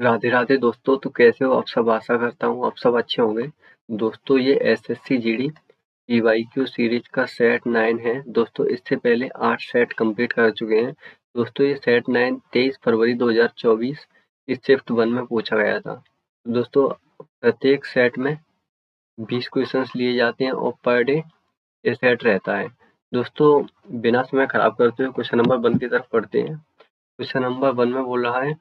राधे राधे दोस्तों। तो कैसे हो आप सब? आशा करता हूँ आप सब अच्छे होंगे। दोस्तों ये एसएससी जीडी पीवाईक्यू सीरीज का सेट 9 है। दोस्तों इससे पहले 8 सेट कंप्लीट कर चुके हैं। दोस्तों ये सेट 9 23 फरवरी 2024 इस शिफ्ट 1 में पूछा गया था। दोस्तों प्रत्येक सेट में 20 क्वेश्चंस लिए जाते हैं और पर डे ये सेट रहता है। दोस्तों बिना समय खराब करते हुए क्वेश्चन नंबर 1 की तरफ पढ़ते हैं। क्वेश्चन नंबर 1 में बोल रहा है,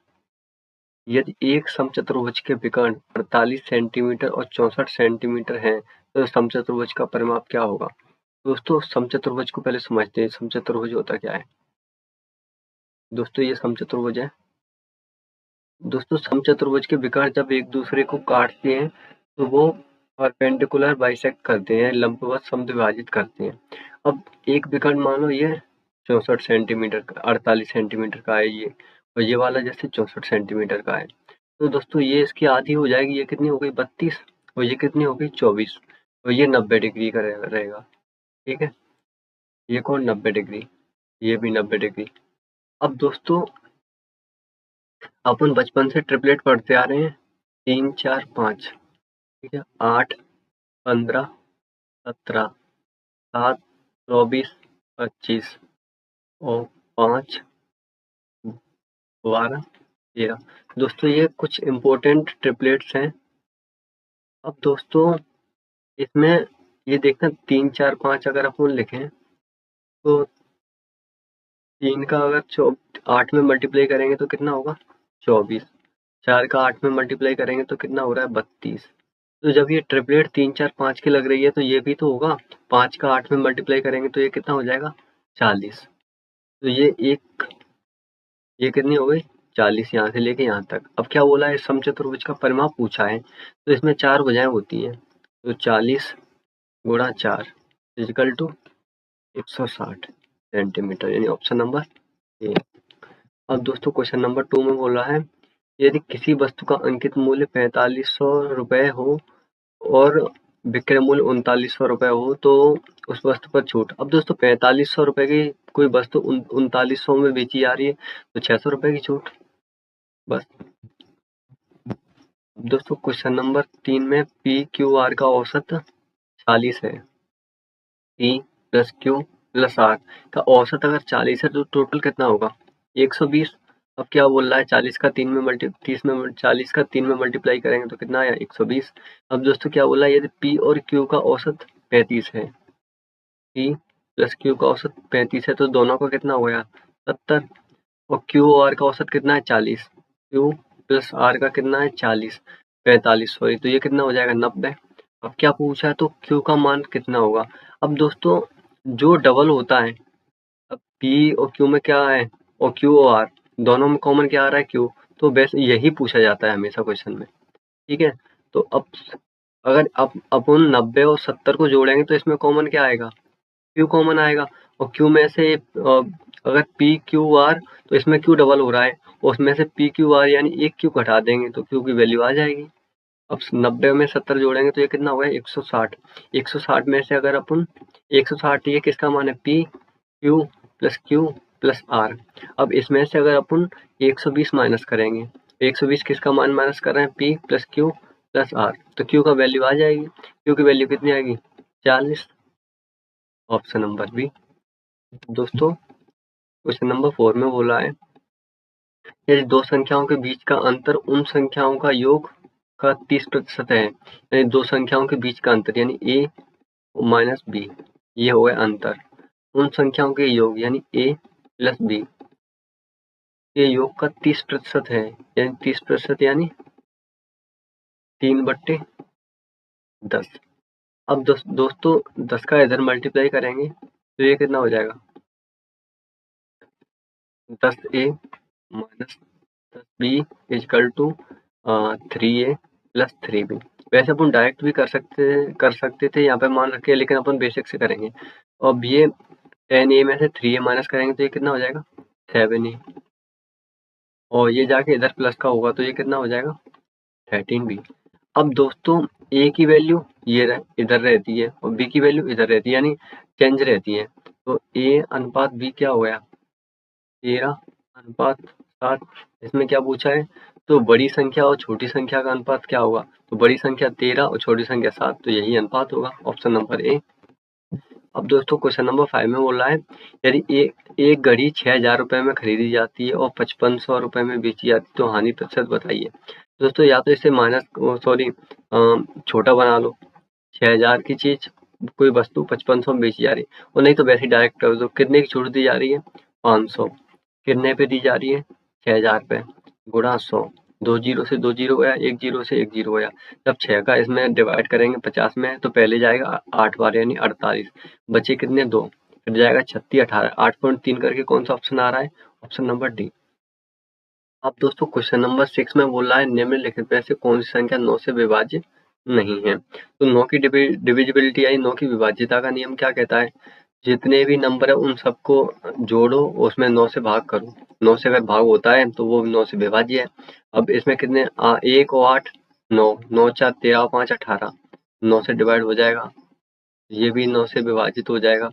यदि एक समचतुर्भुज के विकर्ण 48 सेंटीमीटर और 64 सेंटीमीटर हैं तो समचतुर्भुज का परिमाप क्या होगा? दोस्तों समचतुर्भुज को पहले समझते हैं। समचतुर्भुज होता क्या है? दोस्तों ये समचतुर्भुज है। दोस्तों समचतुर्भुज के विकर्ण जब एक दूसरे को काटते हैं तो वो परपेंडिकुलर बाइसेक्ट करते हैं, लंबवत समद्विभाजित करते हैं। अब एक विकर्ण मान लो ये 64 सेंटीमीटर का 48 सेंटीमीटर का है ये, और ये वाला जैसे 64 सेंटीमीटर का है। तो दोस्तों ये इसकी आधी हो जाएगी। ये कितनी हो गई 32, और ये कितनी हो गई 24, और ये 90 डिग्री का रहेगा। ठीक है, ये कौन 90 डिग्री, ये भी 90 डिग्री। अब दोस्तों अपन बचपन से ट्रिपलेट पढ़ते आ रहे हैं, 3 4 5। ठीक है, 8 15 17 7 24 25 और 5 12 13। दोस्तों ये कुछ इम्पोर्टेंट ट्रिपलेट्स हैं। अब दोस्तों इसमें ये देखना 3 4 5 अगर अपन लिखें तो 3 का अगर 8 में मल्टीप्लाई करेंगे तो कितना होगा 24। 4 का 8 में मल्टीप्लाई करेंगे तो कितना हो रहा है 32। तो जब ये ट्रिपलेट 3 4 5 की लग रही है तो ये भी तो होगा। 5 का 8 में मल्टीप्लाई करेंगे तो ये कितना हो जाएगा 40। तो ये कितनी हो गई 40 यहाँ से लेके यहाँ तक। अब क्या बोला है, समचतुर्भुज का परिमाप पूछा है तो इसमें 4 भुजाएं होती हैं। तो 40 गुणा 4 इजिकल टू 160 सेंटीमीटर, यानी ऑप्शन नंबर ए। अब दोस्तों क्वेश्चन नंबर 2 में बोल रहा है, यदि किसी वस्तु का अंकित मूल्य 4500 रुपए हो और विक्रय मूल्य 3900 रुपए हो तो उस वस्तु पर छूट। अब दोस्तों 4500 रुपए की कोई वस्तु 3900 में बेची जा रही है तो 600 रुपए की छूट बस। दोस्तों क्वेश्चन नंबर 3 में पी क्यू आर का औसत 40 है। P plus Q plus R का औसत अगर 40 है तो टोटल कितना होगा 120। अब क्या बोल रहा है 40 का 3 में 40 का 3 में मल्टीप्लाई करेंगे तो कितना आया 120। अब दोस्तों क्या बोला है, यदि पी और क्यू का औसत 35 है, पी प्लस क्यू का औसत 35 है तो दोनों का कितना हो गया 70, और क्यू आर का औसत कितना है 40। क्यू प्लस आर का कितना है 45 सॉरी, तो ये कितना हो जाएगा 90। अब क्या पूछा है तो क्यू का मान कितना होगा। अब दोस्तों जो डबल होता है, अब पी और क्यू में क्या है, और क्यू और आर दोनों में कॉमन क्या आ रहा है क्यू, तो बेस यही पूछा जाता है हमेशा क्वेश्चन में। ठीक है, तो अब अगर अपन 90 और 70 को जोड़ेंगे तो इसमें कॉमन क्या आएगा, क्यू कॉमन आएगा। और क्यू में से अगर पी क्यू आर तो इसमें क्यू डबल हो रहा है, और उसमें से पी क्यू आर यानी एक क्यू घटा देंगे तो क्यू की वैल्यू आ जाएगी। अब 90 में 70 जोड़ेंगे तो ये कितना होगा 160। 160 में से अगर अपन 160, ये किसका मान है पी क्यू प्लस आर। अब इसमें से अगर अपन 120 माइनस करेंगे, 120 किसका मान माइनस कर रहे हैं P plus Q plus R, तो क्यू का वैल्यू आ जाएगी। क्यू की वैल्यू कितनी आएगी 40, ऑप्शन नंबर बी। दोस्तों क्वेश्चन नंबर 4 में बोला है, यदि दो संख्याओं के बीच का अंतर उन संख्याओं का योग का 30% है, यानी दो संख्याओं के बीच का अंतर यानी a माइनस बी, ये हो गया अंतर। उन संख्याओं के योग यानी a प्लस बी के योग का 30% है, यानी 30% यानी 3/10। अब दोस्तों 10 का इधर मल्टीप्लाई करेंगे तो ये कितना हो जाएगा 10a minus 10b is equal to 3a plus 3b। वैसे अपन डायरेक्ट भी कर सकते थे यहाँ पे मान रखे, लेकिन अपन बेसिक से करेंगे। अब ये 10a में से 3a माइनस करेंगे तो ये कितना हो जाएगा 7a, और ये जाके इधर प्लस का होगा तो ये कितना हो जाएगा 13b। अब दोस्तों a की वैल्यू ये इधर रहती है और b की वैल्यू इधर रहती है, यानी चेंज रहती है। तो a अनुपात b क्या हो गया 13 अनुपात 7। इसमें क्या पूछा है, तो बड़ी संख्या और छोटी संख्या का अनुपात क्या होगा, तो बड़ी संख्या 13 और छोटी संख्या 7, तो यही अनुपात होगा, ऑप्शन नंबर ए। अब दोस्तों क्वेश्चन नंबर 5 में बोल रहा है, यदि एक घड़ी 6,000 रुपए में खरीदी जाती है और 5500 रुपए में बेची जाती है, तो हानि प्रतिशत बताइए। दोस्तों या तो इसे छोटा बना लो, 6,000 की चीज कोई वस्तु 5500 में बेची जा रही है, और नहीं तो वैसे डायरेक्ट कर दो। कितने की छूट दी जा रही है, 500। कितने पे दी जा रही है, 6,000 पे, गुणा 100। 2 जीरो से 2 जीरो गया, 1 जीरो से 1 जीरो गया। जब 6 का इसमें डिवाइड करेंगे 50 में, तो पहले जाएगा 8 बार यानी 48, बचे कितने 2, फिर जाएगा 36 18, 8.3 करके कौन सा ऑप्शन आ रहा है, ऑप्शन नंबर डी। अब दोस्तों क्वेश्चन नंबर 6 में बोल रहा है, निम्नलिखित में से कौन सी संख्या 9 से विभाज्य नहीं है। तो 9 की डिविजिबिलिटी आई, 9 की विभाज्यता का नियम क्या कहता है, जितने भी नंबर है उन सबको जोड़ो, उसमें 9 से भाग करो। 9 से अगर भाग होता है तो वो 9 से विभाज्य है। अब इसमें कितने 1 और 8 9, 9 4 13 और 5 18, 9 से डिवाइड हो जाएगा, ये भी 9 से विभाजित हो जाएगा।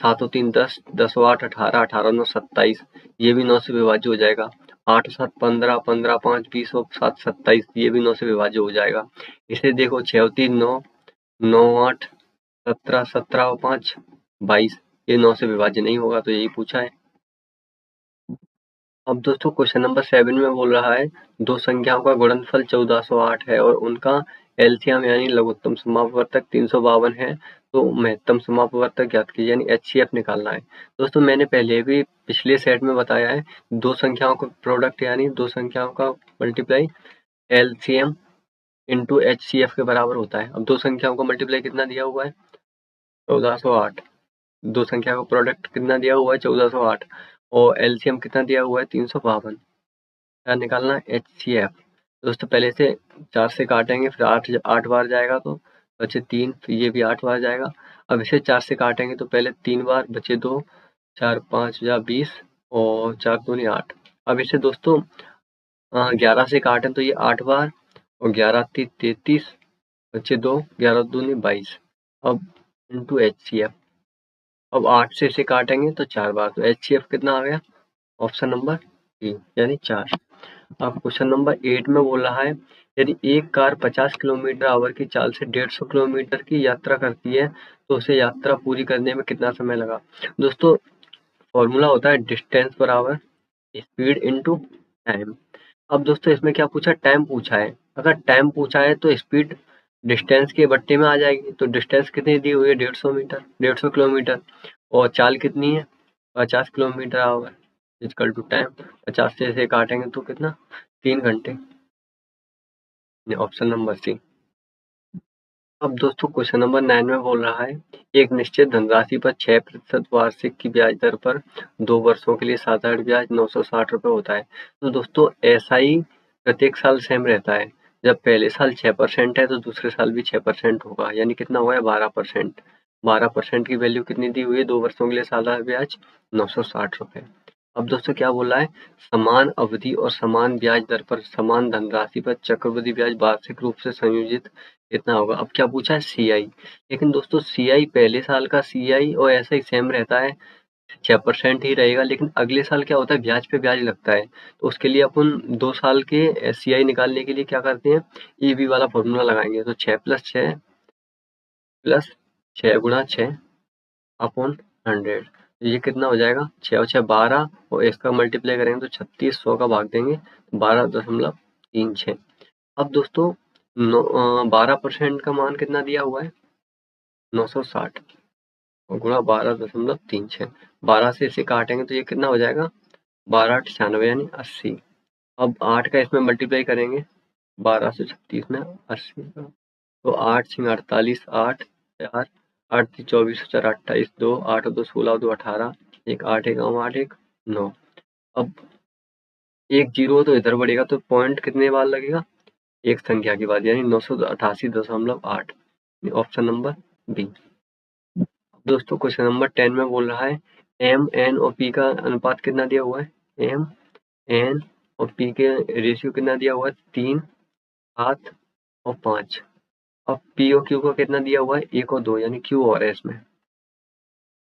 7 और 3 10, 10 और 8 18, 18 और 9 27, ये भी 9 से विभाज्य हो जाएगा। 8 7 15, 15 5 20 और 7 27, ये भी 9 से विभाज्य हो जाएगा। इसे देखो 6 और 3 9, 9 8 17, 17 और 5 22, ये 9 से विभाज्य नहीं होगा, तो यही पूछा है। अब दोस्तों क्वेश्चन नंबर 7 में बोल रहा है, दो संख्याओं का गुणनफल 1408 है और उनका एलसीएम यानी लघुत्तम समापवर्तक 352 है, तो महत्तम समापवर्तक ज्ञात कीजिए, यानी एचसीएफ निकालना है। दोस्तों मैंने पहले भी पिछले सेट में बताया है, दो संख्याओं का प्रोडक्ट यानी दो संख्याओं का मल्टीप्लाई एलसीएम इंटू एचसीएफ के बराबर होता है। अब दो संख्याओं का मल्टीप्लाई कितना दिया हुआ है, 1408। दो संख्या का प्रोडक्ट कितना दिया हुआ है, 1408, और एलसीएम कितना दिया हुआ है, 352। क्या निकालना है, एचसीएफ। दोस्तों पहले से 4 से काटेंगे, फिर 8 बार जाएगा तो बचे 3, फिर ये भी 8 बार जाएगा। अब इसे 4 से काटेंगे तो पहले 3 बार, बचे 2, 4 5 या 20 और 4 दूनी 8। अब इसे दोस्तों 11 से काटें तो ये 8 बार और 11 3 33, बचे 2, 11 दूनी 22। अब इंटू एचसीएफ, अब 8 से इसे काटेंगे तो 4 बार, तो एचसीएफ कितना आ गया, ऑप्शन नंबर डी यानी 4। अब क्वेश्चन नंबर 8 में बोल रहा है, यदि एक कार 50 किलोमीटर आवर की चाल से 150 किलोमीटर की यात्रा करती है, तो उसे यात्रा पूरी करने में कितना समय लगा। दोस्तों फॉर्मूला होता है डिस्टेंस बराबर स्पीड इनटू टाइम। अब दोस्तों इसमें क्या पूछा, टाइम पूछा है। अगर टाइम पूछा है तो स्पीड डिस्टेंस के बट्टे में आ जाएगी। तो डिस्टेंस कितनी दी हुई है, 150 मीटर, 150 किलोमीटर, और चाल कितनी है, 50 kilometre hour equal to time. 50 से इसे काटेंगे तो कितना, 3 घंटे, ऑप्शन नंबर सी। अब दोस्तों क्वेश्चन नंबर 9 में बोल रहा है, एक निश्चित धनराशि पर 6% वार्षिक की ब्याज दर पर 2 वर्षों के लिए साधारण ब्याज 960 रुपए होता है। तो दोस्तों ऐसा ही प्रत्येक साल सेम रहता है। जब पहले साल 6% है तो दूसरे साल भी 6% होगा, यानी कितना हुआ है, 12%। 12% की वैल्यू कितनी दी हुई है, 2 वर्षों के लिए साधारण ब्याज 960 रुपए। अब दोस्तों क्या बोला है, समान अवधि और समान ब्याज दर पर समान धनराशि पर चक्रवृद्धि ब्याज वार्षिक रूप से संयोजित कितना होगा। अब क्या पूछा है, सीआई। लेकिन दोस्तों सीआई पहले साल का सीआई और ऐसा ही सेम रहता है, 6% ही रहेगा, लेकिन अगले साल क्या होता है, ब्याज पे ब्याज लगता है। तो उसके लिए अपन 2 साल के सीआई निकालने के लिए क्या करते हैं, ईबी वाला फॉर्मूला लगाएंगे। तो 6 + 6 प्लस 6 गुणा 6 अपॉन 100, ये कितना हो जाएगा, 6 और 6 12, और इसका मल्टीप्लाई करेंगे तो 36, 100 का भाग देंगे 12.36। अब दोस्तों 12% का मान कितना दिया हुआ है, 960, और गुणा 12.36। 12 से इसे काटेंगे तो ये कितना हो जाएगा, 12 8 96 यानी 80। अब 8 का इसमें मल्टीप्लाई करेंगे 12 से 36 में 80 का, तो 8 6 48, 8 4 8 3 24, 4 28, 2 8 और 2 16, 2 18, 1 8 1 8 1 9। अब एक जीरो तो इधर बढ़ेगा तो पॉइंट कितने बार लगेगा, एक संख्या के बाद, यानी 988.8, ऑप्शन नंबर बी। दोस्तों क्वेश्चन नंबर 10 में बोल रहा है, एम एन और पी का अनुपात कितना दिया हुआ है, एम एन और पी के रेशियो कितना दिया हुआ है, 3 7 और 5। अब पी और क्यू का कितना दिया हुआ है, 1 और 2, यानी क्यू और है इसमें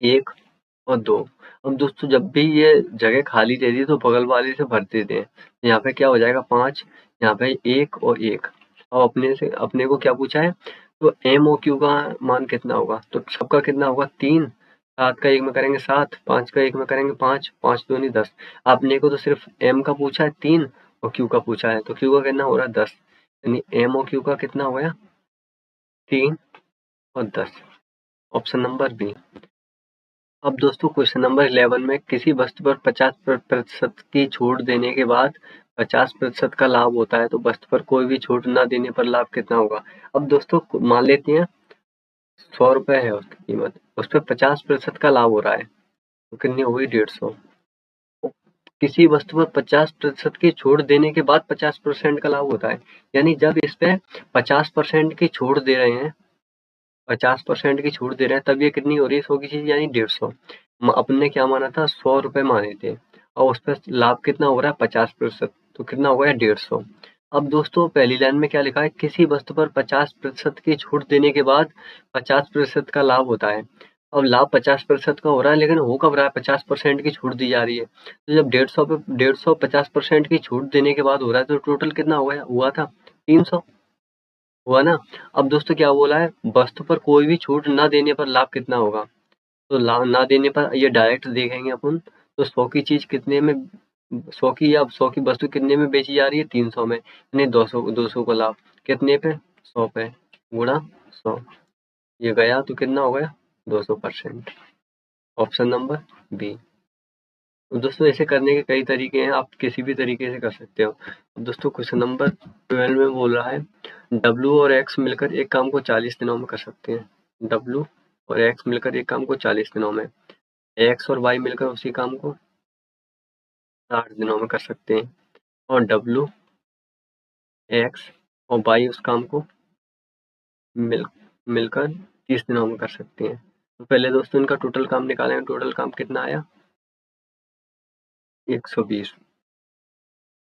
1 और 2। अब दोस्तों जब भी ये जगह खाली रहती है तो बगल वाले से भर देते हैं। यहाँ पे क्या हो जाएगा 5, यहाँ पे 1 और 1। अब अपने को क्या पूछा है, तो एम और क्यू का मान कितना होगा, तो सबका कितना होगा 3, 7 का 1 में करेंगे 7, 5 का 1 में करेंगे 5, 5 दूनी 10। आपने को तो सिर्फ एम का पूछा है 3 और क्यू का पूछा है, तो क्यू का कितना हो रहा है 10, यानी एम और क्यू का कितना हो गया 3 और 10। Option number B. अब दोस्तों क्वेश्चन नंबर 11 में किसी वस्तु पर 50% की छूट देने के बाद 50% का लाभ होता है, तो वस्तु पर कोई भी छूट ना देने पर लाभ कितना होगा। अब दोस्तों मान लेते हैं 100 रुपए है उसकी कीमत, उस पर 50% का लाभ हो रहा है, तो कितनी हो गई 150। किसी वस्तु पर 50% की छूट देने के बाद 50% का लाभ होता है, यानी जब इस पे 50% की छूट दे रहे हैं, 50% की छूट दे रहे हैं, तब ये कितनी हो रही है 100 की चीज, यानी 150। अपन ने क्या माना था 100 रुपए माने थे, और उस पर लाभ कितना हो रहा है 50%, तो कितना हो गया 150। अब दोस्तों पहली लाइन में क्या लिखा है, किसी वस्तु पर 50% की छूट देने के बाद 50% का लाभ होता है। अब लाभ 50% का हो रहा है, लेकिन हो कब रहा है 50% की छूट दी जा रही है, तो जब 150 पे 150 50% की छूट देने के बाद हो रहा है, तो टोटल कितना हुआ था 300 हुआ ना। अब दोस्तों क्या बोला है, वस्तु पर कोई भी छूट ना देने पर लाभ कितना होगा, तो लाभ ना देने पर ये डायरेक्ट देखेंगे अपन, तो 100 की चीज कितने में, 100 की या 100 की वस्तु कितने में बेची जा रही है 300 में, यानी 200 का लाभ कितने पे 100 पे गुणा 100, ये गया तो कितना हो गया 200%। Option number B. तो दोस्तों ऐसे करने के कई तरीके हैं, आप किसी भी तरीके से कर सकते हो। दोस्तों क्वेश्चन नंबर 12 में बोल रहा है W और X मिलकर एक काम को 40 दिनों में कर सकते हैं। W और X मिलकर एक काम को 40 दिनों में, X और Y मिलकर उसी काम को 60 दिनों में कर सकते हैं, और W, X और Y उस काम को मिलकर 30 दिनों में कर सकते हैं। तो पहले दोस्तों इनका टोटल काम निकालेंगे, टोटल काम कितना आया 120।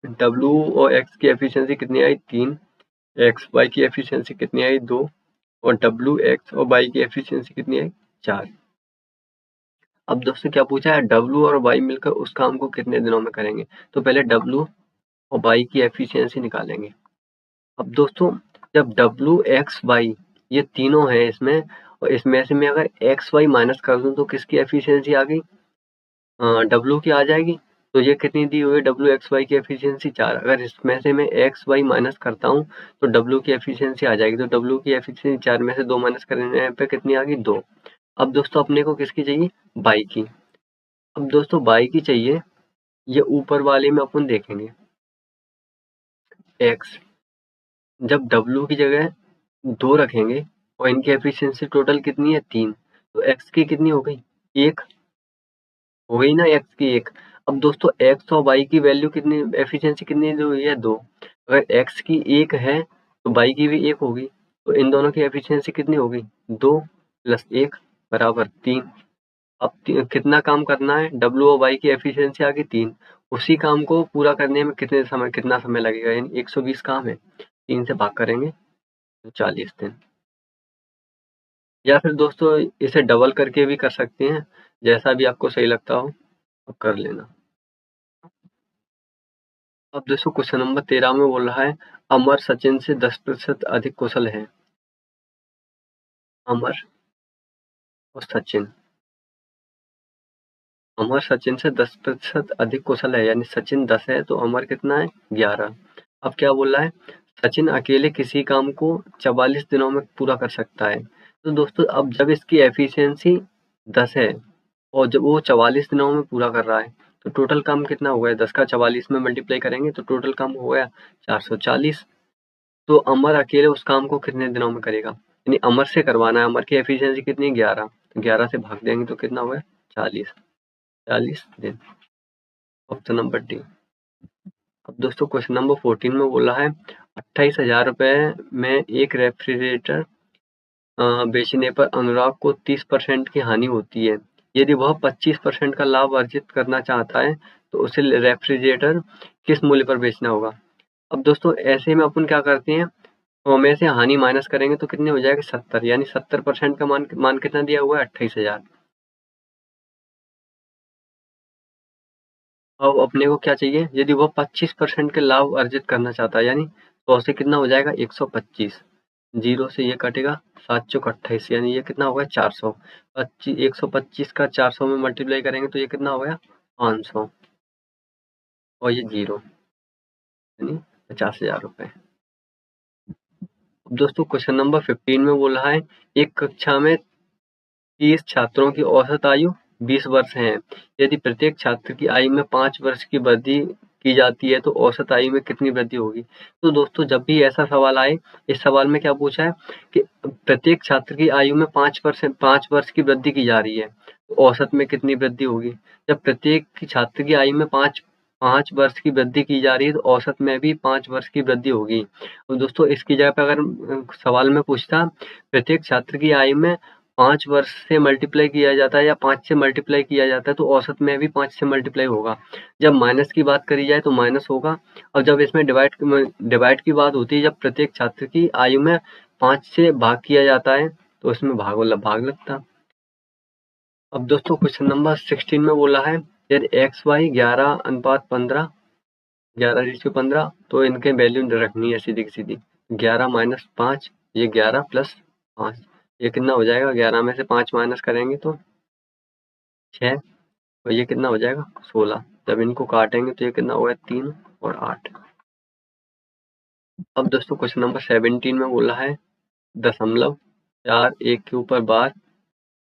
W और X की एफिशिएंसी कितनी आई 3, एक्स वाई की एफिशिएंसी कितनी आई 2, और डब्ल्यू एक्स और वाई की एफिशिएंसी कितनी आई 4। अब दोस्तों क्या पूछा है, डब्ल्यू और वाई मिलकर उस काम को कितने दिनों में करेंगे, तो पहले डब्ल्यू और वाई की एफिशिएंसी निकालेंगे। अब दोस्तों जब डब्ल्यू एक्स वाई ये तीनों है इसमें, और इसमें से मैं अगर एक्स वाई माइनस कर दूं तो किसकी एफिशिएंसी आ गई, डब्ल्यू की आ जाएगी। तो ये कितनी दी हुई है डब्ल्यू एक्स वाई की एफिशिएंसी 4, अगर इसमें से मैं एक्स वाई माइनस करता हूँ तो डब्ल्यू की एफिशिएंसी आ जाएगी, तो डब्ल्यू की एफिशिएंसी 4 में से 2 माइनस करने पे कितनी आ गई 2। अब दोस्तों अपने को किसकी चाहिए बाई की। अब दोस्तों बाई की चाहिए, ये ऊपर वाले में अपन देखेंगे एक्स, जब डब्ल्यू की जगह 2 रखेंगे और इनकी एफिशिएंसी टोटल कितनी है 3, तो एक्स की कितनी हो गई 1 हो गई ना, एक्स की 1। अब दोस्तों एक्स और वाई की वैल्यू कितनी, एफिशिएंसी कितनी दी हुई है 2, अगर एक्स की 1 है तो वाई की भी 1 होगी, तो इन दोनों की एफिशिएंसी कितनी होगी 2 प्लस 1 बराबर 3। अब कितना काम करना है, डब्ल्यू और वाई की एफिशिएंसी आ गई 3, उसी काम को पूरा करने में कितना समय लगेगा, यानी 120 काम है, 3 से भाग करेंगे तो 40 दिन। या फिर दोस्तों इसे डबल करके भी कर सकते हैं, जैसा भी आपको सही लगता हो आप कर लेना। अब दोस्तों क्वेश्चन नंबर 13 में बोल रहा है अमर सचिन से 10% अधिक कुशल है। अमर और सचिन, अमर सचिन से 10% अधिक कुशल है, यानी सचिन 10 है तो अमर कितना है 11। अब क्या बोल रहा है, सचिन अकेले किसी काम को 44 दिनों में पूरा कर सकता है। तो दोस्तों अब जब इसकी एफिशिएंसी 10 है और जब वो 44 दिनों में पूरा कर रहा है, तो टोटल काम कितना हो गया, 10 का 44 में मल्टीप्लाई करेंगे तो टोटल काम हो गया 440। तो अमर अकेले उस काम को कितने दिनों में करेगा, यानी अमर से करवाना है, अमर की एफिशिएंसी कितनी 11, तो 11 से भाग देंगे तो कितना होगा 40 दिन। Option number D. अब दोस्तों क्वेश्चन नंबर 14 में बोला है 28,000 रुपए में एक रेफ्रिजरेटर बेचने पर अनुराग को 30% की हानि होती है। यदि वह 25% का लाभ अर्जित करना चाहता है तो उसे रेफ्रिजरेटर किस मूल्य पर बेचना होगा। अब दोस्तों ऐसे में अपन क्या करते हैं, तो में से हानि माइनस करेंगे तो कितने हो जाएगा 70, यानी 70% का मान मान कितना दिया हुआ है 28,000। अब अपने को क्या चाहिए, यदि वो 25% के लाभ अर्जित करना चाहता है, यानी 100 से कितना हो जाएगा 125, 0 से ये कटेगा 7 चौक 28, यानी ये कितना होगा 400, 125 का 400 में मल्टीप्लाई करेंगे तो ये कितना हो गया 500 और ये 0 यानी 50,000 रुपए। अब दोस्तों क्वेश्चन नंबर 15 में बोल रहा है, एक कक्षा में 30 छात्रों की औसत आयु 20 वर्ष है। यदि प्रत्येक छात्र की आयु में 5 वर्ष की वृद्धि की जाती है तो औसत आयु में कितनी वृद्धि होगी। तो दोस्तों जब भी ऐसा सवाल आए, इस सवाल में क्या पूछा है कि प्रत्येक छात्र की आयु में 5 वर्ष की वृद्धि की जा रही है, तो औसत में कितनी वृद्धि होगी। जब प्रत्येक छात्र की आयु में 5 वर्ष की वृद्धि की जा रही है तो औसत में भी 5 वर्ष की वृद्धि होगी। तो दोस्तों इसकी जगह पे अगर सवाल में पूछता प्रत्येक छात्र की आयु में 5 वर्ष से मल्टीप्लाई किया जाता है या 5 से मल्टीप्लाई किया जाता है तो औसत में भी 5 से मल्टीप्लाई होगा। जब माइनस की बात करी जाए तो माइनस होगा, और जब इसमें डिवाइड की बात होती है, जब प्रत्येक छात्र की आयु में 5 से भाग किया जाता है तो इसमें भाग लगता। अब दोस्तों क्वेश्चन नंबर 16 में बोला है, यदि एक्स वाई 11:15 11:15 तो इनके वैल्यू रखनी है सीधी की सीधी। 11 माइनस 5, ये 11 प्लस 5, ये कितना हो जाएगा, 11 में से 5 माइनस करेंगे तो 6, और ये कितना हो जाएगा 16। जब इनको काटेंगे तो ये कितना होगा 3 और 8। अब दोस्तों क्वेश्चन नंबर 17 में बोला है, 0.4 1 के ऊपर बार,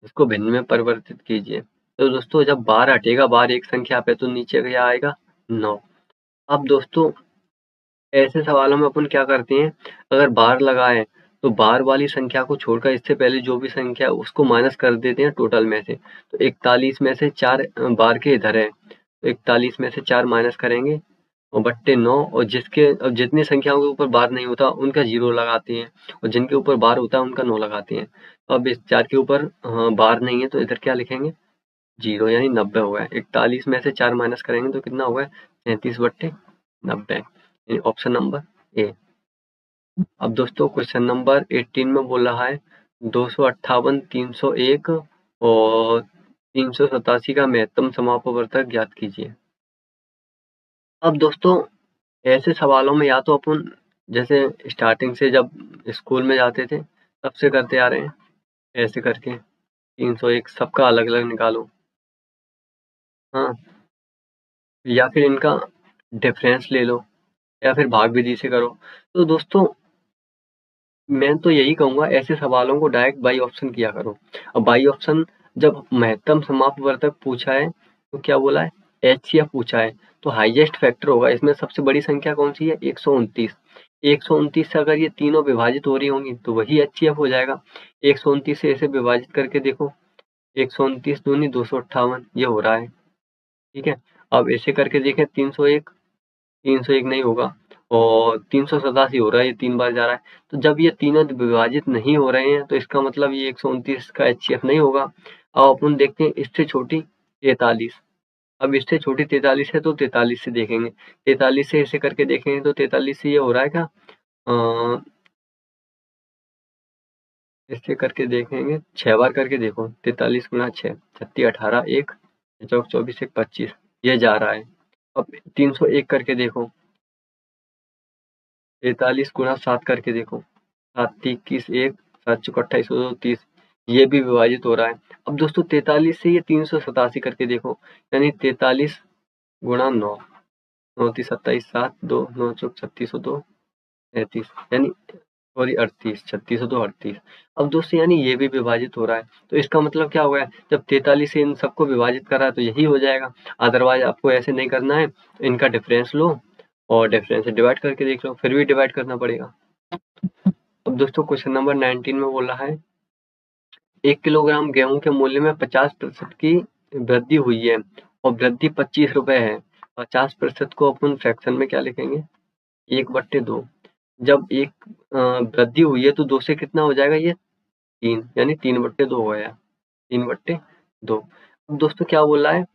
इसको भिन्न में परिवर्तित कीजिए। तो दोस्तों जब बार हटेगा, बार एक संख्या पे, तो नीचे क्या आएगा 9। अब दोस्तों ऐसे सवालों में अपन क्या करते हैं, अगर बार लगाए तो बार वाली संख्या को छोड़कर इससे पहले जो भी संख्या है उसको माइनस कर देते हैं टोटल में से। तो 41 में से 4 बार के इधर है, तो 41 में से 4 माइनस करेंगे और बट्टे 9, और अब जितनी संख्याओं के ऊपर बार नहीं होता उनका 0 लगाते हैं, और जिनके ऊपर बार होता है उनका 9 लगाते हैं। तो अब इस 4 के ऊपर बार नहीं है तो इधर क्या लिखेंगे 0, यानी 90 हो गया। 41 में से 4 माइनस करेंगे तो कितना होगा 37/90, ऑप्शन नंबर ए। अब दोस्तों क्वेश्चन नंबर 18 में बोल रहा है, 258, 301 और 387 का महत्तम समापवर्तक ज्ञात कीजिए। अब दोस्तों ऐसे सवालों में या तो अपन जैसे स्टार्टिंग से जब स्कूल में जाते थे तब से करते आ रहे हैं, ऐसे करके 301 सबका अलग अलग निकालो, हाँ, या फिर इनका डिफरेंस ले लो, या फिर भाग विधि से करो। तो दोस्तों मैं तो यही कहूँगा, ऐसे सवालों को डायरेक्ट बाई ऑप्शन किया करो। अब बाई ऑप्शन जब महत्तम समापवर्तक पूछा है तो क्या बोला है एचसीएफ पूछा है, तो हाईएस्ट फैक्टर होगा। इसमें सबसे बड़ी संख्या कौन सी है 129। 129 से अगर ये तीनों विभाजित हो रही होंगी तो वही एचसीएफ हो जाएगा। 129 से ऐसे विभाजित करके देखो, 129 दूनी 258, ये हो रहा है, ठीक है। अब ऐसे करके देखें 301, 301 नहीं होगा, और 387 हो रहा है, ये 3 बार जा रहा है। तो जब ये तीनों विभाजित नहीं हो रहे हैं तो इसका मतलब ये 129 का एचसीएफ नहीं होगा। अब अपन देखते हैं इससे छोटी 43। अब इससे छोटी 43 है तो 43 से देखेंगे, 43 से ऐसे करके देखेंगे तो 43 से ये हो रहा है क्या, इससे करके देखेंगे 6 बार करके देखो, 43 गुणा 6, 36 18 1 चौक 24 1 25, ये जा रहा है। अब 301 करके देखो, 43 गुणा 7 करके देखो, 7 21 1 7 चौक 28 2 30, ये भी विभाजित हो रहा है। अब दोस्तों 43 से ये 387 करके देखो, यानी 43 गुणा 9, 9 30 27 7 2 9 चौक 36 2 33, यानी सॉरी 38, 36 2 38। अब दोस्तों यानी ये भी विभाजित हो रहा है, तो इसका मतलब क्या हो गया, जब 43 से इन सबको विभाजित करा है तो यही हो जाएगा। अदरवाइज आपको ऐसे नहीं करना है, इनका डिफरेंस लो और डिफरेंस से डिवाइड करके देख लो, फिर भी डिवाइड करना पड़ेगा। अब दोस्तों क्वेश्चन नंबर 19 में बोला है, 1 किलोग्राम गेहूं के मूल्य में 50% की वृद्धि हुई है और वृद्धि 25 रुपए है। 50% को अपन फ्रैक्शन में क्या लिखेंगे 1/2। जब एक वृद्धि हुई है तो 2 से कितना हो जाएगा ये 3, यानी 3/2 हो गया, 3/2। अब दोस्तों क्या बोला है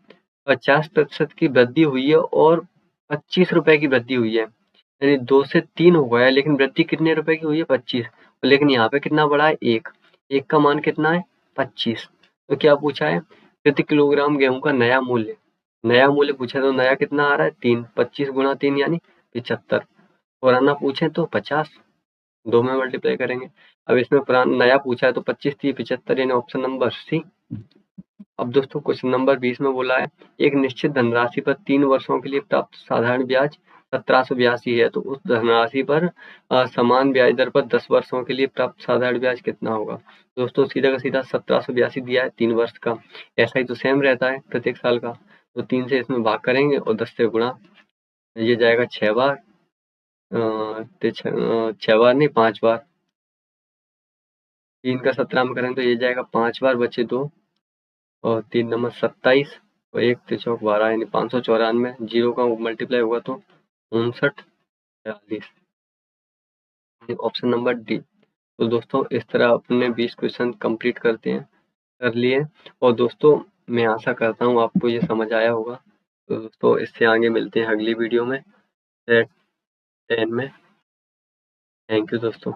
50% की वृद्धि हुई है और 25 रुपए की वृद्धि हुई है, यानी 2 से 3 हो गया है, लेकिन वृद्धि कितने रुपए की हुई है 25, लेकिन यहाँ पे कितना बढ़ा है 1, 1 का मान कितना है 25। तो क्या पूछा है प्रति किलोग्राम गेहूं का नया मूल्य नया मूल्य पूछे तो नया कितना आ रहा है 3, 25 गुणा 3 यानी 75। पुराना पूछे तो 50, 2 में मल्टीप्लाई करेंगे। अब इसमें पुराना नया पूछा है तो 25 3 75 यानी ऑप्शन नंबर सी। अब दोस्तों क्वेश्चन नंबर 20 में बोला है एक निश्चित धनराशि पर 3 वर्षों के लिए प्राप्त साधारण ब्याज 1782 है, तो उस धनराशि पर समान ब्याज दर पर 10 वर्षों के लिए प्राप्त साधारण ब्याज कितना होगा। दोस्तों सीधा का सीधा 1782 दिया है 3 वर्ष का, ऐसा ही तो सेम रहता है प्रत्येक साल का, तो 3 से इसमें भाग करेंगे और 10 से गुणा, ये जाएगा 6 बार, 6 बार नहीं 5 बार, 3 का 17 में करेंगे तो ये जाएगा 5 बार, बचे 2 और 3 नंबर 27 और 1 3 12 यानी 594, जीरो का मल्टीप्लाई होगा तो 59 40, ऑप्शन नंबर डी। तो दोस्तों इस तरह अपने 20 क्वेश्चन कंप्लीट कर लिए। और दोस्तों मैं आशा करता हूँ आपको ये समझ आया होगा। तो दोस्तों इससे आगे मिलते हैं अगली वीडियो में, सेट 10 में। थैंक यू दोस्तों।